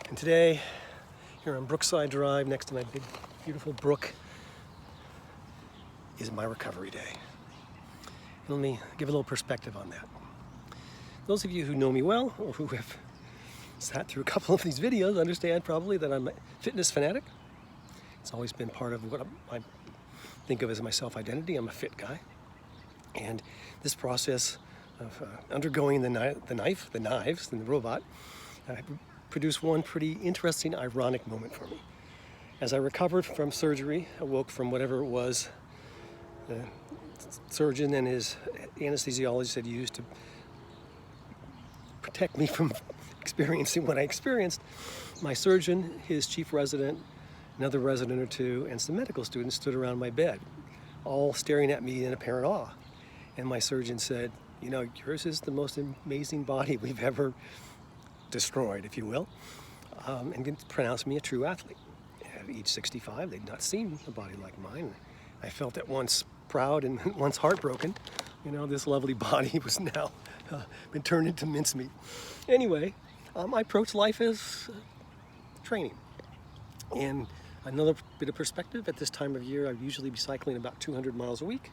And today, here on Brookside Drive, next to my big, beautiful brook, is my recovery day. Let me give a little perspective on that. Those of you who know me well, or who have sat through a couple of these videos, understand probably that I'm a fitness fanatic. It's always been part of what I think of as my self-identity. I'm a fit guy. And this process of undergoing the knives, and the robot, produced one pretty interesting, ironic moment for me. As I recovered from surgery, awoke from whatever it was the surgeon and his anesthesiologist had used to protect me from experiencing what I experienced, my surgeon, his chief resident, another resident or two, and some medical students stood around my bed, all staring at me in apparent awe. And my surgeon said, "You know, yours is the most amazing body we've ever destroyed, if you will," and pronounced me a true athlete. At age 65, they'd not seen a body like mine. I felt at once proud and once heartbroken. You know, this lovely body was now been turned into mincemeat. Anyway, I approach life as training. And another bit of perspective, at this time of year, I usually be cycling about 200 miles a week.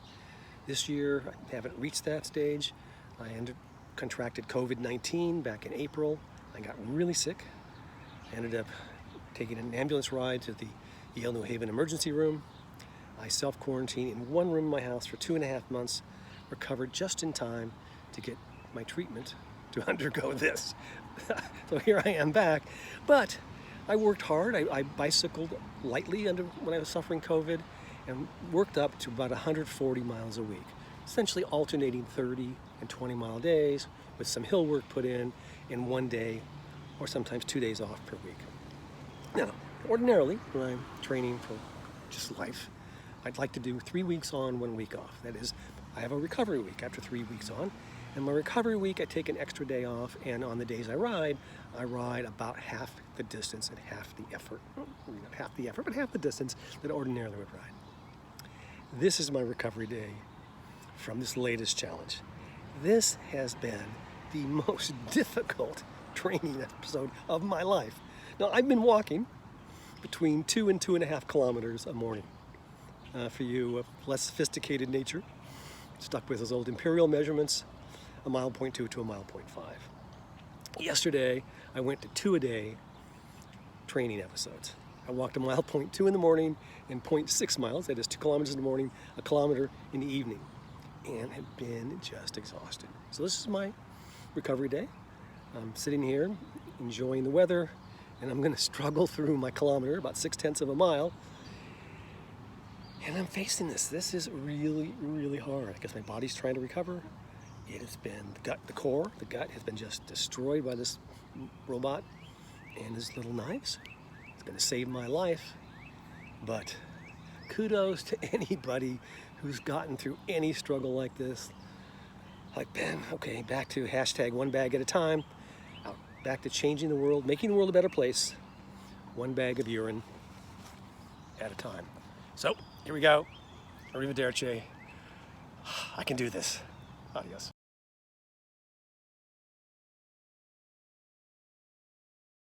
This year, I haven't reached that stage. I contracted COVID-19 back in April. I got really sick. I ended up taking an ambulance ride to the Yale New Haven emergency room. I self-quarantined in one room in my house for 2.5 months, recovered just in time to get my treatment to undergo this. So here I am back. But I worked hard. I bicycled lightly when I was suffering COVID and worked up to about 140 miles a week, essentially alternating 30 and 20-mile days with some hill work put in one day or sometimes 2 days off per week. Now, ordinarily, when I'm training for just life, I'd like to do 3 weeks on, 1 week off. That is, I have a recovery week after 3 weeks on. And my recovery week, I take an extra day off, and on the days I ride about half the distance and half the effort. Not half the effort, but half the distance that I ordinarily would ride. This is my recovery day from this latest challenge. This has been the most difficult training episode of my life. Now, I've been walking between 2 and 2.5 kilometers a morning. For you of less sophisticated nature, stuck with those old imperial measurements, 1.2 miles to 1.5 miles. Yesterday, I went to 2-a-day training episodes. I walked 1.2 miles in the morning and 0.6 miles, that is 2 kilometers in the morning, 1 kilometer in the evening, and have been just exhausted. So this is my recovery day. I'm sitting here enjoying the weather, and I'm going to struggle through my kilometer, about 0.6 of a mile. And I'm facing this. This is really, really hard. I guess my body's trying to recover. It has been the gut has been just destroyed by this robot and his little knives. It's going to save my life. But kudos to anybody who's gotten through any struggle like this. Like, Ben, okay, back to hashtag one bag at a time. Back to changing the world, making the world a better place. One bag of urine at a time. So, here we go. Arrivederci. I can do this. Adios.